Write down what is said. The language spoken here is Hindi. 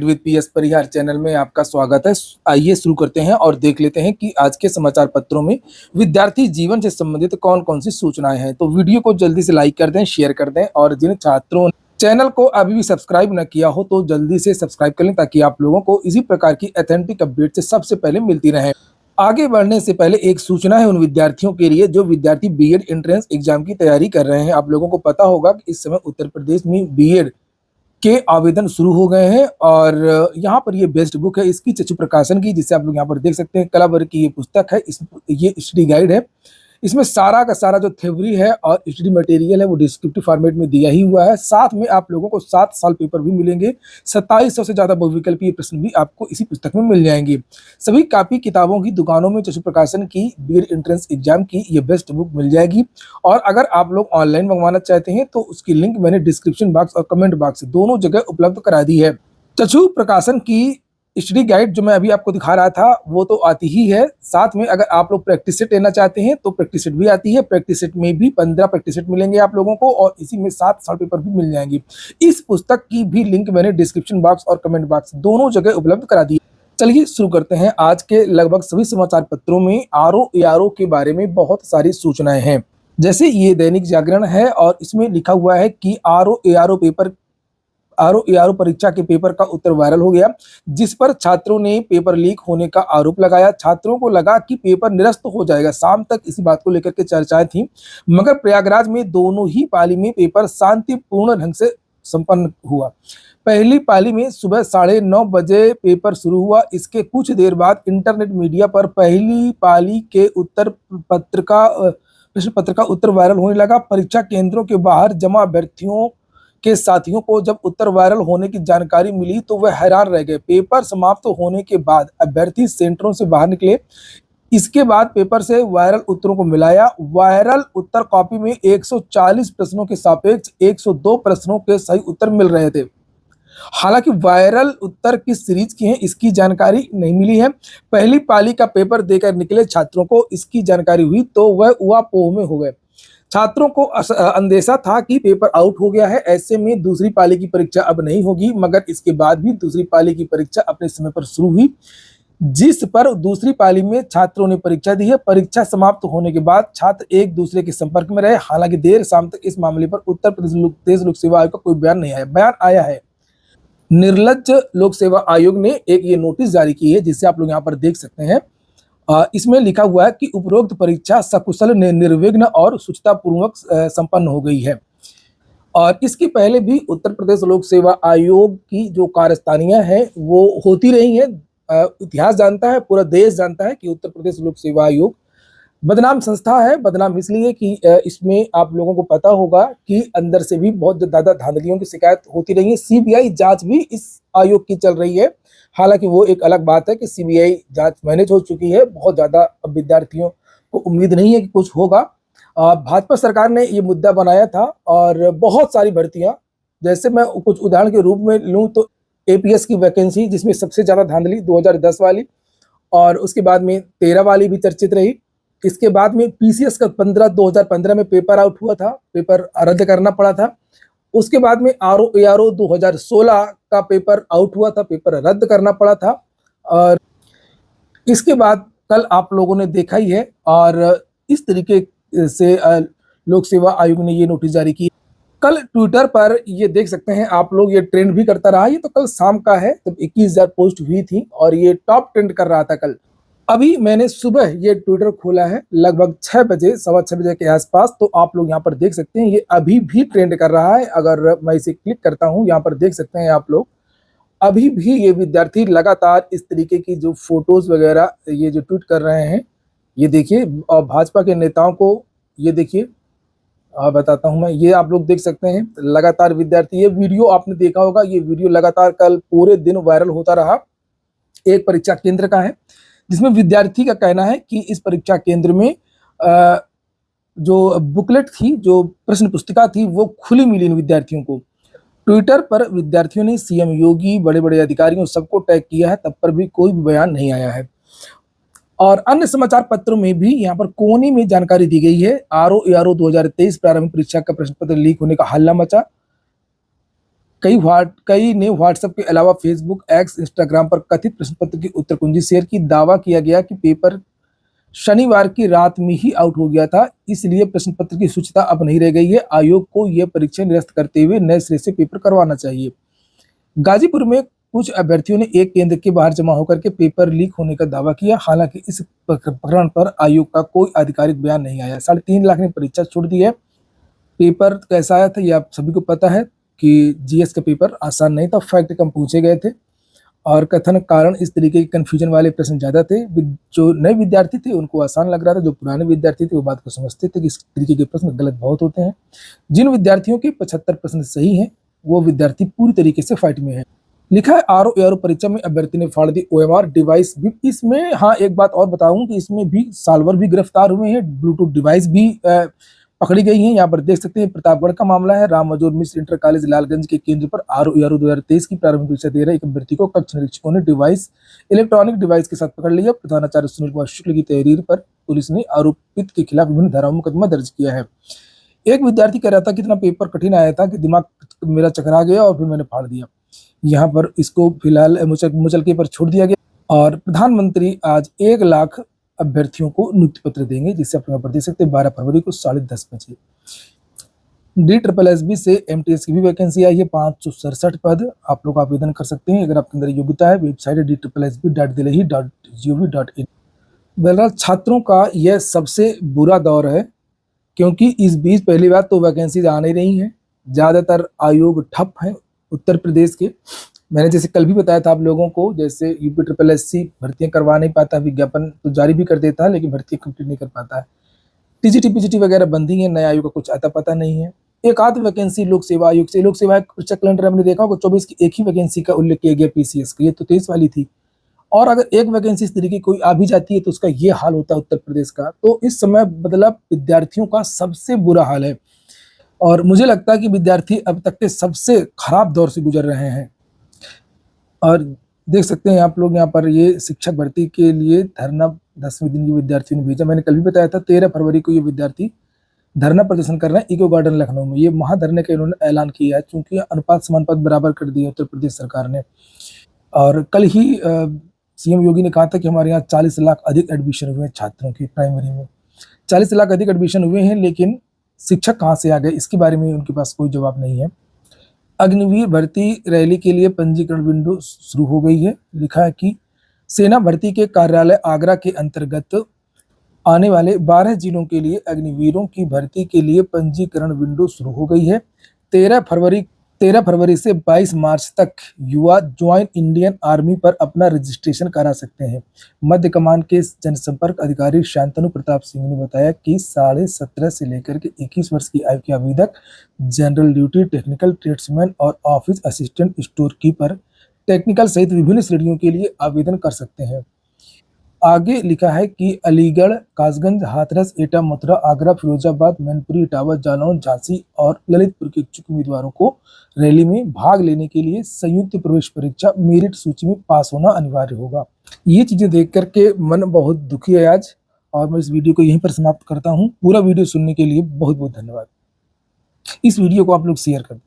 विद पीएस परिहार चैनल में आपका स्वागत है। आइए शुरू करते हैं और देख लेते हैं कि आज के समाचार पत्रों में विद्यार्थी जीवन से संबंधित कौन कौन सी सूचनाएं हैं। तो वीडियो को जल्दी से लाइक कर दें, शेयर कर दें और जिन छात्रों ने चैनल को अभी भी सब्सक्राइब न किया हो तो जल्दी से सब्सक्राइब कर लें ताकि आप लोगों को इसी प्रकार की ऑथेंटिक अपडेट से सबसे पहले मिलती रहे। आगे बढ़ने से पहले एक सूचना है उन विद्यार्थियों के लिए जो विद्यार्थी बीएड एंट्रेंस एग्जाम की तैयारी कर रहे हैं। आप लोगों को पता होगा कि इस समय उत्तर प्रदेश में बीएड के आवेदन शुरू हो गए हैं और यहाँ पर ये बेस्ट बुक है इसकी चक्षु प्रकाशन की, जिसे आप लोग यहाँ पर देख सकते हैं। कला वर्ग की ये पुस्तक है, ये स्टडी गाइड है। इसमें सारा का सारा जो थ्योरी है और स्टडी मटेरियल है वो डिस्क्रिप्टिव फॉर्मेट में दिया ही हुआ है। साथ में आप लोगों को 7 साल पेपर भी मिलेंगे। 2700 से ज्यादा बहुविकल्पीय प्रश्न भी आपको इसी पुस्तक में मिल जाएंगे। सभी कॉपी किताबों की दुकानों में चक्षु प्रकाशन की बीएड एंट्रेंस एग्जाम की ये बेस्ट बुक मिल जाएगी। और अगर आप लोग ऑनलाइन मंगवाना चाहते हैं तो उसकी लिंक मैंने डिस्क्रिप्शन बॉक्स और कमेंट बॉक्स दोनों जगह उपलब्ध करा दी है। चक्षु प्रकाशन की स्टडी गाइड जो मैं अभी आपको दिखा रहा था वो तो आती ही है। साथ में अगर आप लोग प्रैक्टिस सेट लेना चाहते हैं तो प्रैक्टिस सेट भी आती है। प्रैक्टिस सेट में भी 15 प्रैक्टिस सेट मिलेंगे आप लोगों को और इसी में 7 साल पेपर भी मिल जाएंगे। इस पुस्तक की भी लिंक मैंने डिस्क्रिप्शन बॉक्स और कमेंट बॉक्स दोनों जगह उपलब्ध करा दी। चलिए शुरू करते हैं। आज के लगभग सभी समाचार पत्रों में आरओ एआरओ के बारे में बहुत सारी सूचनाएं हैं। जैसे ये दैनिक जागरण है और इसमें लिखा हुआ है कि आरओ एआरओ परीक्षा के पेपर का उत्तर वायरल हो गया, जिस पर छात्रों ने पेपर लीक होने का आरोप लगाया। छात्रों को लगा कि पेपर निरस्त हो जाएगा। शाम तक इसी बात को लेकर के चर्चाएं थी, मगर प्रयागराज में दोनों ही पाली में पेपर शांतिपूर्ण ढंग से संपन्न हुआ। पहली पाली में सुबह 9:30 बजे पेपर शुरू हुआ। इसके कुछ देर बाद इंटरनेट मीडिया पर पहली पाली के प्रश्न पत्र का उत्तर वायरल होने लगा। परीक्षा केंद्रों के बाहर जमा अभ्यर्थियों के साथियों को जब उत्तर वायरल होने की जानकारी मिली तो वह हैरान रह गए। पेपर समाप्त होने के बाद अभ्यर्थी सेंटरों से बाहर निकले। इसके बाद पेपर से वायरल उत्तरों को मिलाया। वायरल उत्तर कॉपी में 140 प्रश्नों के सापेक्ष 102 प्रश्नों के सही उत्तर मिल रहे थे। हालांकि वायरल उत्तर किस सीरीज की हैं इसकी जानकारी नहीं मिली है। पहली पाली का पेपर देकर निकले छात्रों को इसकी जानकारी हुई तो वह ऊहापोह में हो गए। छात्रों को अंदेशा था कि पेपर आउट हो गया है, ऐसे में दूसरी पाली की परीक्षा अब नहीं होगी। मगर इसके बाद भी दूसरी पाली की परीक्षा अपने समय पर शुरू हुई, जिस पर दूसरी पाली में छात्रों ने परीक्षा दी है। परीक्षा समाप्त होने के बाद छात्र एक दूसरे के संपर्क में रहे। हालांकि देर शाम तक इस मामले पर उत्तर प्रदेश लोक सेवा आयोग का कोई बयान आया है। निर्लज्ज लोक सेवा आयोग ने एक ये नोटिस जारी की है, जिसे आप लोग यहाँ पर देख सकते हैं। इसमें लिखा हुआ है कि उपरोक्त परीक्षा सकुशल निर्विघ्न और शुचितापूर्वक संपन्न हो गई है। और इसके पहले भी उत्तर प्रदेश लोक सेवा आयोग की जो कार्यस्थानियां हैं वो होती रही हैं। इतिहास जानता है, पूरा देश जानता है कि उत्तर प्रदेश लोक सेवा आयोग बदनाम संस्था है। बदनाम इसलिए कि इसमें आप लोगों को पता होगा कि अंदर से भी बहुत ज्यादा धांधलियों की शिकायत होती रही है। सीबीआई जांच भी इस आयोग की चल रही है। हालांकि वो एक अलग बात है कि सीबीआई जांच मैनेज हो चुकी है। बहुत ज्यादा अब विद्यार्थियों को उम्मीद नहीं है कि कुछ होगा। भाजपा सरकार ने ये मुद्दा बनाया था और बहुत सारी भर्तियां, जैसे मैं कुछ उदाहरण के रूप में लूं तो एपीएस की वैकेंसी जिसमें सबसे ज्यादा धांधली 2010 वाली और उसके बाद में 13 वाली भी चर्चित रही। इसके बाद में पीसीएस का 2015 में पेपर आउट हुआ था, पेपर रद्द करना पड़ा था। उसके बाद में आरओ एआरओ 2016 का पेपर आउट हुआ था, पेपर रद्द करना पड़ा था। और इसके बाद कल आप लोगों ने देखा ही है और इस तरीके से लोक सेवा आयोग ने ये नोटिस जारी की। कल ट्विटर पर ये देख सकते हैं आप लोग, ये ट्रेंड भी करता रहा। ये तो कल शाम का है तब 21,000 पोस्ट हुई थी और ये टॉप ट्रेंड कर रहा था कल। अभी मैंने सुबह ये ट्विटर खोला है लगभग 6 बजे, 6:15 बजे के आसपास, तो आप लोग यहाँ पर देख सकते हैं ये अभी भी ट्रेंड कर रहा है। अगर मैं इसे क्लिक करता हूँ, यहाँ पर देख सकते हैं आप लोग, अभी भी ये विद्यार्थी लगातार इस तरीके की जो फोटोज वगैरह ये जो ट्वीट कर रहे हैं, ये देखिए। और भाजपा के नेताओं को ये देखिए, बताता हूँ मैं, ये आप लोग देख सकते हैं लगातार विद्यार्थी, ये वीडियो आपने देखा होगा, ये वीडियो लगातार कल पूरे दिन वायरल होता रहा। एक परीक्षा केंद्र का है जिसमें विद्यार्थी का कहना है कि इस परीक्षा केंद्र में जो बुकलेट थी, जो प्रश्न पुस्तिका थी, वो खुली मिली इन विद्यार्थियों को। ट्विटर पर विद्यार्थियों ने सीएम योगी, बड़े बड़े अधिकारियों सबको टैग किया है, तब पर भी कोई बयान नहीं आया है। और अन्य समाचार पत्रों में भी यहाँ पर कोने में जानकारी दी गई है। आरओ एआरओ 2023 प्रारंभिक परीक्षा का प्रश्न पत्र लीक होने का हल्ला मचा। कई ने व्हाट्सएप के अलावा फेसबुक, एक्स, इंस्टाग्राम पर कथित प्रश्न पत्र की उत्तर कुंजी शेयर की। दावा किया गया कि पेपर शनिवार की रात में ही आउट हो गया था, इसलिए प्रश्न पत्र की सूचिता अब नहीं रह गई है। आयोग को यह परीक्षा निरस्त करते हुए नए सिरे से पेपर करवाना चाहिए। गाजीपुर में कुछ अभ्यर्थियों ने एक केंद्र के बाहर जमा होकर के पेपर लीक होने का दावा किया। हालांकि इस प्रकरण पर आयोग का कोई आधिकारिक बयान नहीं आया। 3.5 लाख ने परीक्षा छोड़ दी है। पेपर कैसा आया था ये आप सभी को पता है कि जीएस का पेपर आसान नहीं था, फैक्ट कम पूछे गए थे और कथन कारण इस तरीके के कंफ्यूजन वाले प्रश्न ज्यादा थे। जो नए विद्यार्थी थे उनको आसान लग रहा था, जो पुराने विद्यार्थी थे वो बात को समझते थे कि इस तरीके के प्रश्न गलत बहुत होते हैं। जिन विद्यार्थियों के 75 प्रश्न सही हैं वो विद्यार्थी पूरी तरीके से फाइट में है। लिखा है आरओ एआरओ परीक्षा में अभ्यर्थी ने फाड़ दी ओएमआर डिवाइस भी। इसमें हाँ एक बात और बताऊं कि इसमें भी सॉल्वर भी गिरफ्तार हुए हैं, ब्लूटूथ डिवाइस भी पकड़ी गई हैं। यहाँ पर देख सकते हैं प्रतापगढ़ का मामला है। राम मनोहर मिश्र इंटर कॉलेज लालगंज के केंद्र पर आरओ एआरओ 2023 की प्रारंभिक परीक्षा दे रहे एक अभ्यर्थी को कक्ष निरीक्षकों ने इलेक्ट्रॉनिक डिवाइस के साथ पकड़ लिया। प्रधानाचार्य सुनील कुमार शुक्ल की तहरीर पर पुलिस ने आरोपित के खिलाफ विभिन्न धाराओं में मुकदमा दर्ज किया है। एक विद्यार्थी कह रहा था कि इतना पेपर कठिन आया था कि दिमाग मेरा चकरा गया और फिर मैंने फाड़ दिया। यहाँ पर इसको फिलहाल मुचलके पर छोड़ दिया गया और प्रधानमंत्री आज 1 लाख अभ्यर्थियों को नियुक्ति पत्र देंगे, जिससे आप यहाँ पर देख सकते हैं 12 फरवरी को 10:30 बजे। DSSB से MTS की भी वैकेंसी आई है, 567 पद आप लोग आवेदन कर सकते हैं अगर आपके अंदर योग्यता है। वेबसाइट है DSSB.delhi.gov.in। बहरहाल छात्रों का यह सबसे बुरा दौर है क्योंकि इस बीच पहली बात तो वैकेंसी आ नहीं रही है, ज़्यादातर आयोग ठप हैं उत्तर प्रदेश के। मैंने जैसे कल भी बताया था आप लोगों को, जैसे UPSSC भर्तियां करवा नहीं पाता, विज्ञापन तो जारी भी कर देता है लेकिन भर्तियां कंप्लीट नहीं कर पाता है। TGT PGT वगैरह बंद ही है, नया आयोग का कुछ आता पता नहीं है। एक आध वैकेंसी लोक सेवा आयोग से, लोक सेवा परीक्षा कैलेंडर हमने देखा होगा 24 की एक ही वैकेंसी का उल्लेख किया गया PCS की, ये तो 23 वाली थी। और अगर एक वैकेंसी इस तरीके की कोई आ भी जाती है तो उसका ये हाल होता है उत्तर प्रदेश का। तो इस समय मतलब विद्यार्थियों का सबसे बुरा हाल है और मुझे लगता है कि विद्यार्थी अब तक के सबसे खराब दौर से गुजर रहे हैं। और देख सकते हैं आप लोग यहाँ पर ये शिक्षक भर्ती के लिए धरना 10वें दिन की विद्यार्थियों ने भेजा। मैंने कल भी बताया था 13 फरवरी को ये विद्यार्थी धरना प्रदर्शन कर रहे हैं इको गार्डन लखनऊ में। ये महाधरने का इन्होंने ऐलान किया है क्योंकि अनुपात समानुपात बराबर कर दिया उत्तर प्रदेश सरकार ने। और कल ही CM योगी ने कहा था कि हमारे यहाँ 40 लाख अधिक एडमिशन हुए हैं छात्रों की प्राइमरी में। 40 लाख अधिक एडमिशन हुए हैं लेकिन शिक्षक कहाँ से आ गए इसके बारे में उनके पास कोई जवाब नहीं है। अग्निवीर भर्ती रैली के लिए पंजीकरण विंडो शुरू हो गई है। लिखा है कि सेना भर्ती के कार्यालय आगरा के अंतर्गत आने वाले 12 जिलों के लिए अग्निवीरों की भर्ती के लिए पंजीकरण विंडो शुरू हो गई है। 13 फरवरी से 22 मार्च तक युवा ज्वाइन इंडियन आर्मी पर अपना रजिस्ट्रेशन करा सकते हैं। मध्य कमान के जनसंपर्क अधिकारी शांतनु प्रताप सिंह ने बताया कि 17.5 से लेकर के 21 वर्ष की आयु के आवेदक जनरल ड्यूटी, टेक्निकल, ट्रेड्समैन और office assistant, store keeper, technical सहित विभिन्न श्रेणियों के लिए आवेदन कर सकते हैं। आगे लिखा है कि अलीगढ़, कासगंज, हाथरस, एटा, मथुरा, आगरा, फिरोजाबाद, मैनपुरी, इटावा, जालौन, झांसी और ललितपुर के इच्छुक उम्मीदवारों को रैली में भाग लेने के लिए संयुक्त प्रवेश परीक्षा मेरिट सूची में पास होना अनिवार्य होगा। ये चीजें देख करके मन बहुत दुखी है आज और मैं इस वीडियो को यहीं पर समाप्त करता हूँ। पूरा वीडियो सुनने के लिए बहुत बहुत धन्यवाद। इस वीडियो को आप लोग शेयर कर दें।